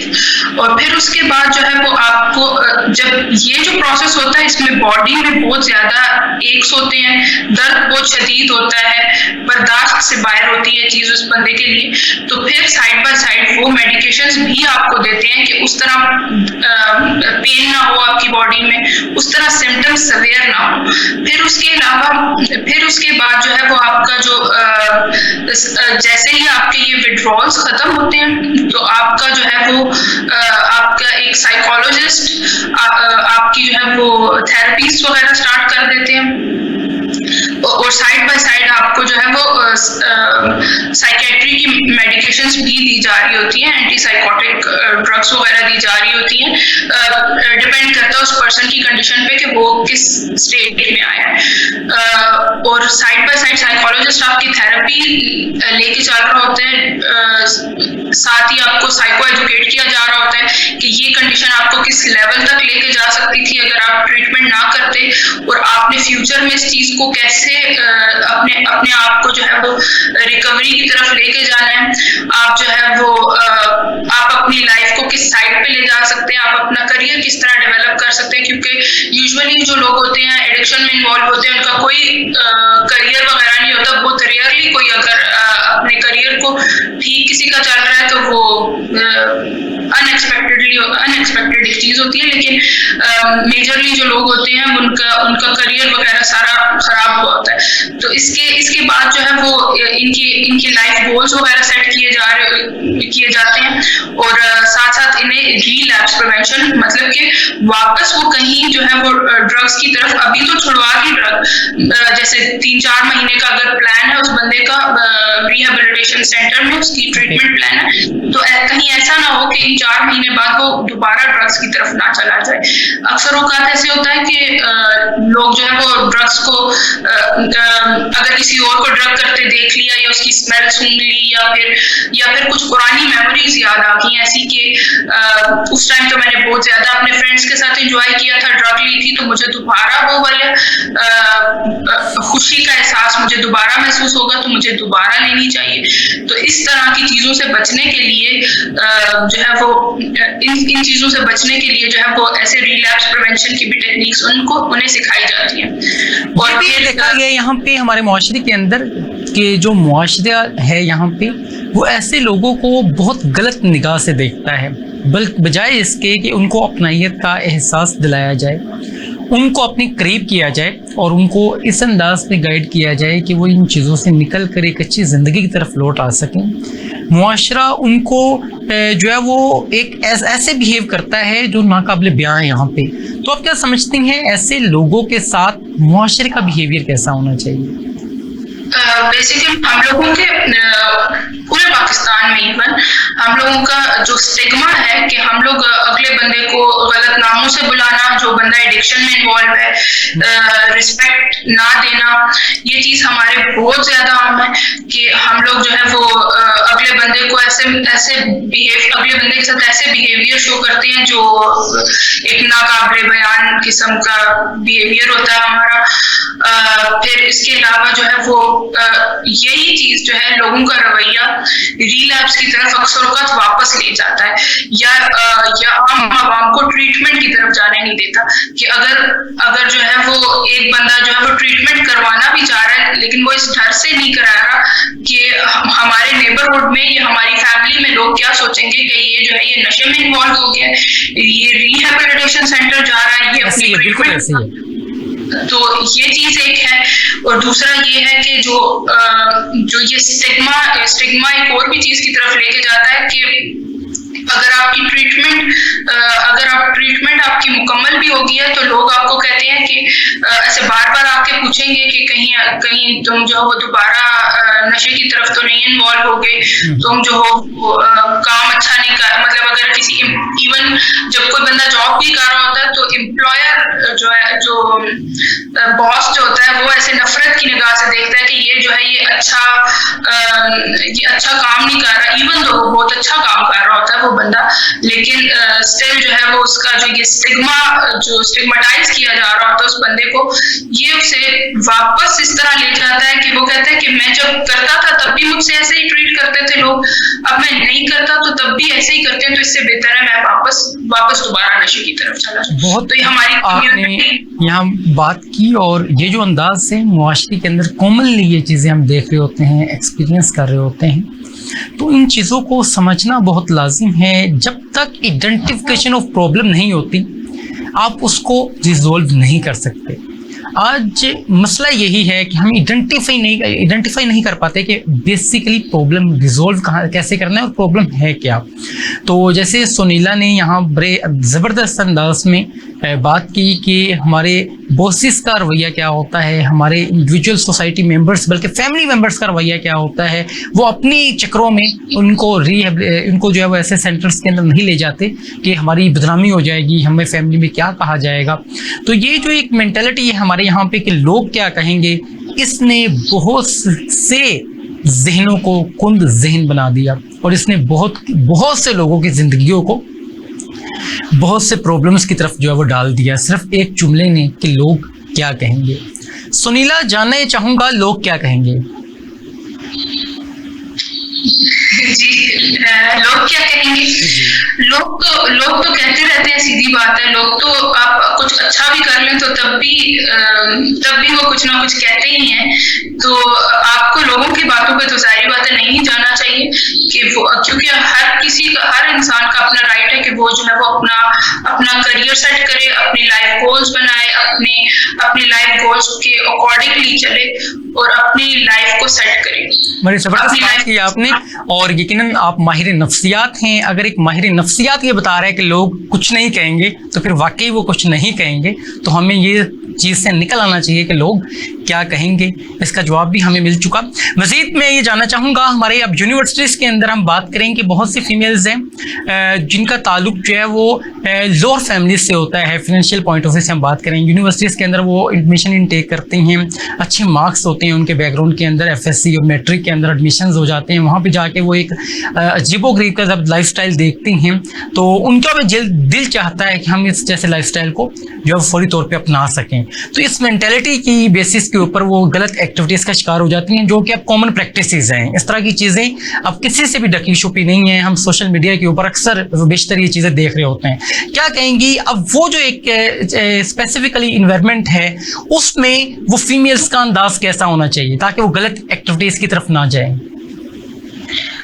और फिर उसके बाद जो है वो आपको जब ये जो प्रोसेस होता है इसमें बॉडी में बहुत ज्यादा एक्स होते हैं, दर्द बहुत शदीद होता है, बर्दाश्त से बाहर होती है चीज उस बंदे के लिए। तो फिर साइड बाय साइड वो मेडिकेशंस भी आपको देते हैं कि उस तरह पेन ना हो आपकी बॉडी में, उस तरह सिम्टम्स सवेयर ना हो। फिर उसके बाद जो है वो आपका जो जैसे ही आपके ये विड्रॉल्स खत्म होते हैं तो आपका जो है वो आपका एक साइकोलॉजिस्ट आपकी जो है वो थेरेपीज वगैरह स्टार्ट कर देते हैं, और साइड बाय साइड आपको जो है वो साइकेट्री की मेडिकेशंस भी दी जा रही होती हैं, एंटी साइकोटिक ड्रग्स वगैरह दी जा रही होती हैं। डिपेंड करता है उस पर्सन की कंडीशन पे कि वो किस स्टेट में आया है। और साइड बाय साइड साइकोलॉजिस्ट आपकी थेरेपी लेके चल रहे होते हैं, साथ ही आपको साइको एजुकेट किया जा रहा होता है कि ये कंडीशन आपको किस लेवल तक लेके जा सकती थी अगर आप ट्रीटमेंट ना करते, और आपने फ्यूचर में इस चीज को कैसे अपने आप को जो है वो रिकवरी की तरफ लेके जाना है। आप जो है वो आप अपनी लाइफ को किस साइड पे ले जा सकते हैं, आप अपना करियर किस तरह डेवलप कर सकते हैं, क्योंकि यूजुअली जो लोग होते हैं एडिक्शन में इन्वॉल्व होते हैं उनका कोई करियर वगैरह नहीं होता। बहुत रेयरली कोई अगर अपने करियर को ठीक किसी का चल रहा है तो वो अनएक्सपेक्टेड एक चीज होती है, लेकिन मेजरली जो लोग होते हैं उनका करियर वगैरह सारा खराब हुआ होता है। तो इसके बाद जो है वो इनकी लाइफ गोल्स वगैरह सेट किए जाते हैं, और साथ साथ इन्हें रीलैप्स प्रिवेंशन, मतलब कि वापस वो कहीं जो है वो ड्रग्स की तरफ, अभी तो छुड़वा दी ड्रग, जैसे 3-4 महीने का अगर प्लान है उस बंदे का रिहेबिलिटेशन सेंटर में, उसकी ट्रीटमेंट प्लान है, तो कहीं ऐसा ना हो कि इन 4 महीने बाद वो दोबारा ड्रग्स की तरफ ना चला जाए। अक्सर औकात ऐसे होता है कि लोग जो है वो ड्रग्स को अगर किसी और को ड्रग करते देख लिया या उसकी स्मेल सूंघ ली या फिर कुछ पुरानी मेमोरीज याद आ गई ऐसी कि उस टाइम तो मैंने बहुत ज्यादा अपने फ्रेंड्स के साथ एंजॉय किया था, ड्रग ली थी, तो मुझे दोबारा वो वाले खुशी का एहसास मुझे दोबारा महसूस होगा, तो मुझे दोबारा लेनी चाहिए। तो इस तरह की चीजों से बचने के लिए जो है वो इन चीजों से बचने के लिए जो है वो ऐसे रिलैप्स प्रिवेंशन की भी टेक्निक्स उन्हें सिखाई जाती हैं। और फिर देखा गया यहाँ पे हमारे मुआशरे के अंदर के जो मुआशरा है यहाँ पे, वो ऐसे लोगों को बहुत गलत निगाह से देखता है, बजाय इसके कि उनको अपनाइयत का एहसास दिलाया जाए, उनको अपने करीब किया जाए और उनको इस अंदाज में गाइड किया जाए कि वो इन चीज़ों से निकल कर एक अच्छी ज़िंदगी की तरफ लौट आ सकें। मुआशरा उनको जो है वो एक ऐसे बिहेव करता है जो नाकाबिले बयां है यहाँ पे। तो आप क्या समझते हैं ऐसे लोगों के साथ मुआशरे का बिहेवियर कैसा होना चाहिए? बेसिकली हम लोगों के पूरे पाकिस्तान में इवन हम लोगों का जो स्टिग्मा है कि हम लोग अगले बंदे को गलत नामों से बुलाना, जो बंदा एडिक्शन में इन्वॉल्व है, रिस्पेक्ट ना देना, ये चीज हमारे बहुत ज्यादा आम है कि हम लोग जो है वो अगले बंदे को अगले बंदे के साथ ऐसे बिहेवियर शो करते हैं जो एक नाकाबिले बयान किस्म का बिहेवियर होता है हमारा। फिर इसके अलावा जो है वो यही चीज जो है लोगों का रवैया रिलैप्स की तरफ अक्सर औक़ात वापस ले जाता है, या आम आवाम को ट्रीटमेंट की तरफ जाने नहीं देता। कि अगर जो है वो एक बंदा जो है वो ट्रीटमेंट करवाना भी चाह रहा है, लेकिन वो इस डर से नहीं करा रहा कि हमारे नेबरहुड में या हमारी फैमिली में लोग क्या सोचेंगे कि ये जो है ये नशे में इन्वॉल्व हो गया, ये रिहेबिलिटेशन सेंटर जा रहा है, ये अपनी ट्रीटमेंट। तो ये चीज एक है, और दूसरा ये है कि जो ये स्टिग्मा एक और भी चीज की तरफ लेके जाता है कि अगर आपकी ट्रीटमेंट आपकी मुकम्मल भी होगी है, तो लोग आपको कहते हैं कि ऐसे बार बार आके पूछेंगे कि कहीं तुम जो हो दोबारा नशे की तरफ तो नहीं इन्वॉल्व हो गए, तुम जो हो काम अच्छा नहीं कर, मतलब अगर किसी इवन जब कोई बंदा जॉब भी कर रहा होता है तो एम्प्लॉयर जो है, जो बॉस जो होता है, वो ऐसे नफरत की निगाह से देखता है कि ये जो है ये अच्छा काम नहीं कर रहा, इवन तो वो बहुत अच्छा काम कर रहा होता है वो बंदा, लेकिन स्टिल जो है वो उसका जो ये स्टिग्माटाइज किया जा रहा होता है उस बंदे को, ये उसे वापस इस तरह ले जाता है कि वो कहता है कि मैं जब करता था तब भी मुझसे ऐसे ही ट्रीट करते थे लोग, अब मैं नहीं करता तो तब भी ऐसे ही करते हैं, तो इससे बेहतर है मैं वापस दोबारा नशे की तरफ चला जाऊं। बहुत तो ये हमारी आपने यहाँ बात की, और ये जो अंदाज से मुआशरे के अंदर कॉमनली ये चीज़ें हम देख रहे होते हैं, एक्सपीरियंस कर रहे होते हैं, तो इन चीज़ों को समझना बहुत लाजिम है। जब तक आइडेंटिफिकेशन ऑफ प्रॉब्लम नहीं होती आप उसको रिजॉल्व नहीं कर सकते। आज मसला यही है कि हम आइडेंटिफाई नहीं कर पाते कि बेसिकली प्रॉब्लम रिजॉल्व कैसे करना है और प्रॉब्लम है क्या। तो जैसे सुनीला ने यहाँ बड़े ज़बरदस्त अंदाज में बात की कि हमारे बॉसेस का रवैया क्या होता है, हमारे इंडिविजुअल सोसाइटी मेंबर्स बल्कि फैमिली मेंबर्स का रवैया क्या होता है, वो अपनी चक्रों में उनको जो है वो ऐसे सेंटर्स के अंदर नहीं ले जाते कि हमारी बदनामी हो जाएगी, हमें फैमिली में क्या कहा जाएगा। तो ये जो एक मेंटालिटी है हमारे यहाँ पे कि लोग क्या कहेंगे, इसने बहुत से जहनों को कुंद जहन बना दिया, और इसने बहुत से लोगों की जिंदगियों को बहुत से प्रॉब्लम्स की तरफ जो है वो डाल दिया, सिर्फ एक जुमले ने कि लोग क्या कहेंगे। सुनीला, जानना चाहूंगा लोग क्या कहेंगे। जी, लोग क्या कहेंगे? लोग तो कहते रहते हैं, सीधी बात है। लोग तो आप कुछ अच्छा भी कर लें तो तब भी वो कुछ ना कुछ कहते ही हैं। तो आपको लोगों की बातों पे तो ज़ाहिर बात है नहीं जाना चाहिए कि वो, क्योंकि हर इंसान का अपना राइट है कि वो जो है वो अपना करियर सेट करे, अपनी लाइफ गोल्स बनाए, अपनी लाइफ गोल्स के अकॉर्डिंगली चले और अपनी लाइफ को सेट करे। बड़ी जबरदस्त बात की आपने, और यकीनन आप माहिर नफ्सियात हैं। अगर एक माहिर नफ्सियात ये बता रहा है कि लोग कुछ नहीं कहेंगे, तो फिर वाकई वो कुछ नहीं कहेंगे। तो हमें ये चीज़ से निकल आना चाहिए कि लोग क्या कहेंगे। इसका जवाब भी हमें मिल चुका। मज़ीद मैं ये जानना चाहूँगा, हमारे अब यूनिवर्सिटीज़ के अंदर हम बात करें कि बहुत सी फीमेल्स हैं जिनका ताल्लुक जो है वो लोअर फैमिली से होता है। फाइनेंशियल पॉइंट ऑफ व्यू से हम बात करें, यूनिवर्सिटीज़ के अंदर वो एडमिशन इनटेक करते हैं, अच्छे मार्क्स होते हैं उनके बैकग्राउंड के अंदर, FSC और मैट्रिक के अंदर एडमिशन्स हो जाते हैं। वहाँ पे जाके वो एक अजीबोगरीब का जब लाइफस्टाइल देखते हैं तो उनका भी दिल चाहता है कि हम इस जैसे लाइफस्टाइल को जो है फौरी तौर पे अपना सकें। तो इस मेंटेलिटी की बेसिस के ऊपर वो गलत एक्टिविटीज़ का शिकार हो जाती हैं, जो कि अब कॉमन प्रैक्टिसेस हैं। इस तरह की चीज़ें अब किसी से भी ढकी छुपी नहीं है। हम सोशल मीडिया के ऊपर अक्सर बेशतर ये चीज़ें देख रहे होते हैं। क्या कहेंगी अब वो जो एक स्पेसिफिकली इन्वायरमेंट है उसमें वो फीमेल्स का अंदाज कैसा होना चाहिए ताकि वो गलत एक्टिविटीज़ की तरफ ना जाए?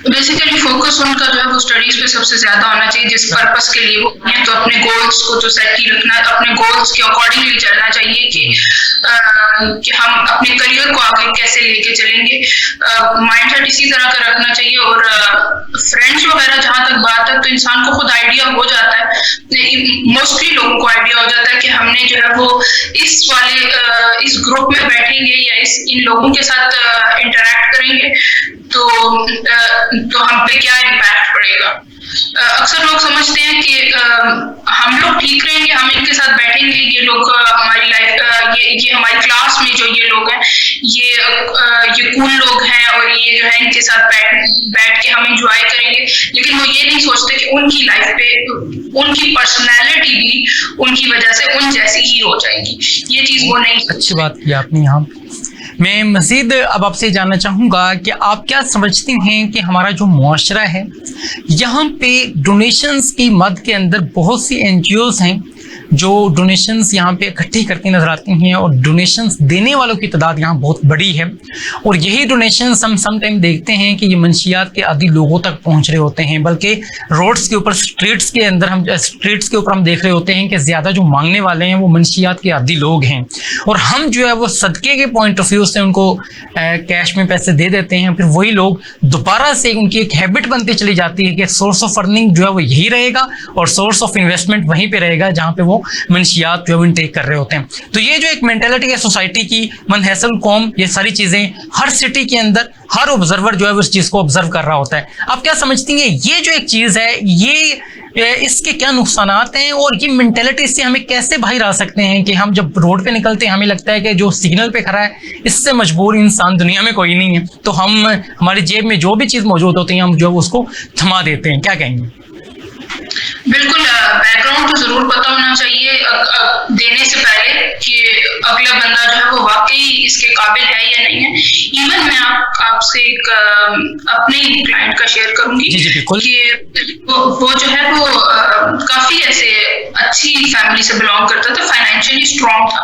बेसिकली फोकस उनका जो है वो स्टडीज पे सबसे ज्यादा होना चाहिए, जिस पर्पस के लिए वो है। तो अपने गोल्स को तो सेट ही रखना, अपने गोल्स के अकॉर्डिंगली चलना चाहिए कि हम अपने करियर को आगे कैसे लेके चलेंगे। माइंडसेट इसी तरह का रखना चाहिए। और फ्रेंड्स वगैरह जहाँ तक बात है, तो इंसान को खुद आइडिया हो जाता है, मोस्टली लोगों को आइडिया हो जाता है कि हमने जो है वो इस ग्रुप में बैठेंगे या इन लोगों के साथ इंटरेक्ट करेंगे तो हम पे क्या इम्पैक्ट पड़ेगा। अक्सर लोग समझते हैं कि हम लोग ठीक रहेंगे, हम इनके साथ बैठेंगे, ये लोग हमारी लाइफ, ये हमारी क्लास में जो ये लोग हैं ये कूल लोग हैं और ये जो है इनके साथ बैठ के हम एंजॉय करेंगे। लेकिन वो ये नहीं सोचते कि उनकी लाइफ पे उनकी पर्सनैलिटी भी उनकी वजह से उन जैसी ही हो जाएगी। ये चीज़ वो नहीं। अच्छी बात की आपने यहाँ। मैं मज़ीद अब आपसे जानना चाहूँगा कि आप क्या समझती हैं कि हमारा जो मुआशरा है यहाँ पे डोनेशंस की मद के अंदर बहुत सी NGOs हैं जो डोनेशंस यहाँ पे इकट्ठी करती नजर आती हैं, और डोनेशंस देने वालों की तादाद यहाँ बहुत बड़ी है। और यही डोनेशंस हम समटाइम देखते हैं कि ये मंशियात के आदि लोगों तक पहुँच रहे होते हैं, बल्कि रोड्स के ऊपर, स्ट्रीट्स के ऊपर हम देख रहे होते हैं कि ज़्यादा जो मांगने वाले हैं वो मंशियात के आदि लोग हैं। और हम जो है वो सदक़े के पॉइंट ऑफ व्यू से उनको कैश में पैसे दे देते हैं। फिर वही लोग दोबारा से उनकी एक हैबिट बनती चली जाती है कि सोर्स ऑफ अर्निंग जो है वो यही रहेगा और सोर्स ऑफ इन्वेस्टमेंट वहीं पे रहेगा जहाँ पे वो मंशियात जो है इनटेक कर रहे होते हैं। तो ये जो एक मेंटालिटी है सोसाइटी की, मनहसल कौम, ये सारी चीज़ें हर सिटी के अंदर हर ऑब्जर्वर जो है उस चीज़ को ऑब्जर्व कर रहा होता है। आप क्या समझती हैं ये जो एक चीज़ है, ये इसके क्या नुकसानात हैं और ये मेंटालिटी से हमें कैसे बाहर आ सकते हैं कि हम जब रोड पे निकलते हैं हमें लगता है कि जो सिग्नल पे खड़ा है इससे मजबूर इंसान दुनिया में कोई नहीं है, तो हम हमारी जेब में जो भी चीज़ मौजूद होती है हम जो उसको थमा देते हैं। क्या कहेंगे? बिल्कुल, बैकग्राउंड तो जरूर पता होना चाहिए देने से पहले कि अगला बंदा जो है वो वाकई इसके काबिल है या नहीं है। इवन मैं आपसे एक अपने क्लाइंट का शेयर करूंगी कि वो जो है वो काफी ऐसे अच्छी फैमिली से बिलोंग करता था, फाइनेंशियली स्ट्रॉन्ग था,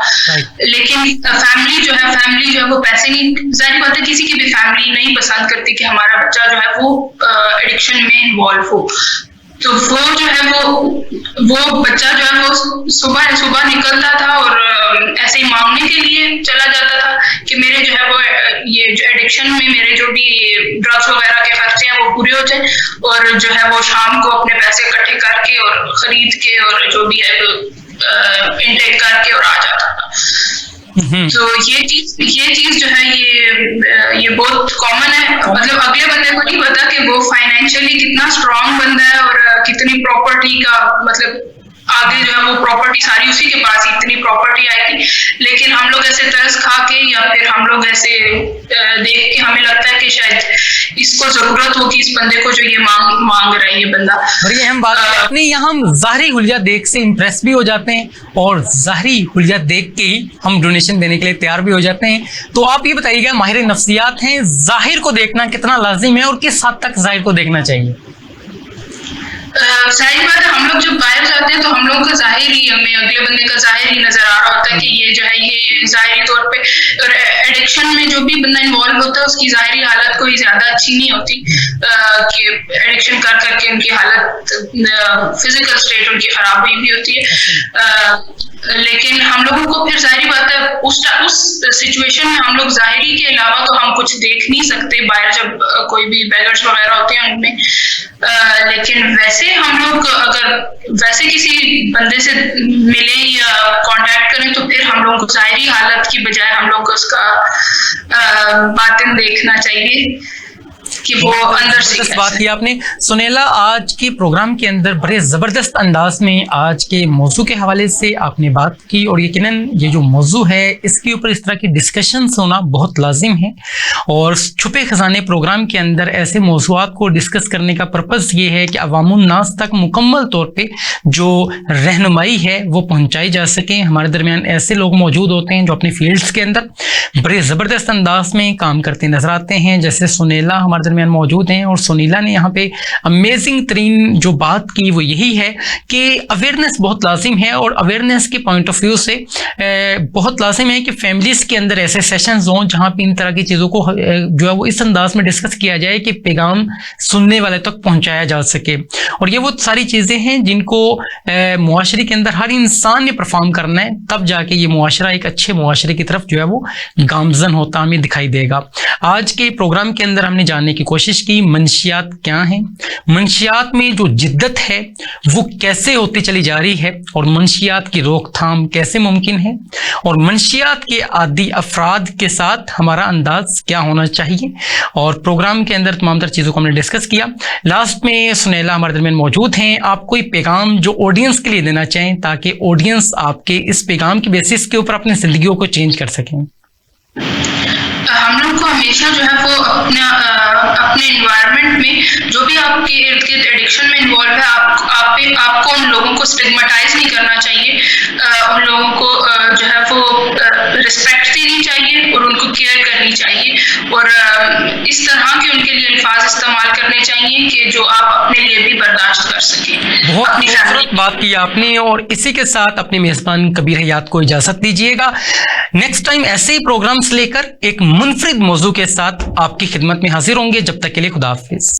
लेकिन फैमिली जो है वो पैसे नहीं, जाहिर बात है किसी की भी फैमिली नहीं पसंद करती कि हमारा बच्चा जो है वो एडिक्शन में इन्वॉल्व हो। तो वो जो है वो बच्चा जो है वो सुबह निकलता था और ऐसे ही मांगने के लिए चला जाता था कि मेरे जो है वो ये जो एडिक्शन में मेरे जो भी ड्रग्स वगैरह के खर्चे हैं वो पूरे हो जाए, और जो है वो शाम को अपने पैसे इकट्ठे करके और खरीद के और जो भी है इनटेक करके और आ जाता था। तो ये चीज जो है ये बहुत कॉमन है। मतलब अगले बंदे को नहीं पता कि वो फाइनेंशियली कितना स्ट्रांग बंदा है और कितनी प्रॉपर्टी का मतलब आगे जो है वो प्रॉपर्टी सारी उसी के पास, इतनी प्रॉपर्टी आएगी, लेकिन हम लोग ऐसे तरस खा के या फिर हम लोग ऐसे देख के हमें लगता है कि शायद इसको जरूरत होगी इस बंदे को जो ये मांग रहा है ये बंदा। बड़ी अहम बात है अपनी, यहाँ हम ज़ाहिरी हुलिया देख से इम्प्रेस भी हो जाते हैं और ज़ाहिरी हुलिया देख के ही हम डोनेशन देने के लिए तैयार भी हो जाते हैं। तो आप ये बताइएगा, माहिर नफ्सियात हैं, ज़ाहिर को देखना कितना लाजिम है और किस हद तक ज़ाहिर को देखना चाहिए? जाहिर बात है, हम लोग जब बाहर जाते हैं तो हम लोग का जाहिर ही, हमें अगले बंदे का जाहिर ही नजर आ रहा होता है कि ये जो है ये जाहिरी तौर पे, और एडिक्शन में जो भी बंदा इन्वॉल्व होता है उसकी जाहिरी हालत कोई ज्यादा अच्छी नहीं होती, कि एडिक्शन कर करके उनकी हालत फिजिकल स्टेट उनकी खराब हुई भी होती है। लेकिन हम लोगों को फिर जाहिर बात है उस सिचुएशन में हम लोग जाहिरी के अलावा तो हम कुछ देख नहीं सकते बाहर, जब कोई भी बेगर्स वगैरह होते हैं उनमें। लेकिन वैसे हम लोग अगर वैसे किसी बंदे से मिले या कांटेक्ट करें तो फिर हम लोग को जाहिरी हालत की बजाय हम लोग को उसका बातिन देखना चाहिए कि वो अंदर से। बात की आपने सुनेला, आज के प्रोग्राम के अंदर बड़े ज़बरदस्त अंदाज में आज के मौजू के हवाले से आपने बात की, और यकीनन ये जो मौजू है इसके ऊपर इस तरह की डिस्कशंस होना बहुत लाजिम है। और छुपे खजाने प्रोग्राम के अंदर ऐसे मौजूआत को डिस्कस करने का पर्पज़ ये है कि अवामुन नास तक मुकम्मल तौर पे जो रहनुमाई है वो पहुँचाई जा सके। हमारे दरमियान ऐसे लोग मौजूद होते हैं जो अपने फील्ड्स के अंदर बड़े ज़बरदस्त अंदाज में काम करते नज़र आते हैं, जैसे सुनेला हमारे दरमियान मौजूद हैं। और सुनीला ने यहाँ पे अमेजिंग तरीन जो बात की वो यही है कि अवेयरनेस बहुत लाजिम है, और अवेयरनेस के पॉइंट ऑफ व्यू से बहुत लाजिम है कि फैमिलीज़ के अंदर ऐसे सेशंस हों जहाँ पे इन तरह की चीज़ों को जो है वो इस अंदाज में डिस्कस किया जाए कि पैगाम सुनने वाले तक पहुँचाया जा सके। और ये वो सारी चीज़ें हैं जिनको मुआशरे के अंदर हर इंसान ने परफॉर्म करना है, तब जाके ये मुआशरा एक अच्छे मुआशरे की तरफ जो है वो गामजन होता हमें दिखाई देगा। आज के प्रोग्राम के अंदर हमने जानने की कोशिश की मंशियात क्या हैं, मंशियात में जो जिद्दत है वो कैसे होती चली जा रही है, और मंशियात की रोकथाम कैसे मुमकिन है, और मंशियात के आदी अफराद के साथ हमारा अंदाज क्या होना चाहिए। और प्रोग्राम के अंदर तमाम तर चीज़ों को हमने डिस्कस किया। लास्ट में सुनेला हमारे दरमियान मौजूद हैं, आप कोई पैगाम जो ऑडियंस के लिए देना चाहें ताकि ऑडियंस आपके इस पैगाम के बेसिस के ऊपर अपनी ज़िंदगियों को चेंज कर सकें। हम लोग को हमेशा जो है वो अपने एनवायरनमेंट में जो भी आपके इर्द गिर्द एडिक्शन में इन्वॉल्व है, आपको उन लोगों को स्टिग्मेटाइज नहीं करना चाहिए, उन लोगों को जो है वो रिस्पेक्ट देनी चाहिए और उनको केयर करनी चाहिए, और इस तरह के उनके लिए अल्फाज इस्तेमाल करने चाहिए कि जो आप अपने लिए भी बर्दाश्त कर सकें। बहुत खूबसूरत बात की आपने, और इसी के साथ अपने मेज़बान कबीर हयात को इजाज़त दीजिएगा। नेक्स्ट टाइम ऐसे ही प्रोग्राम्स लेकर एक मुनफरिद मौजू के साथ आपकी खिदमत में हाजिर होंगे। जब तक के लिए खुदा हाफिज।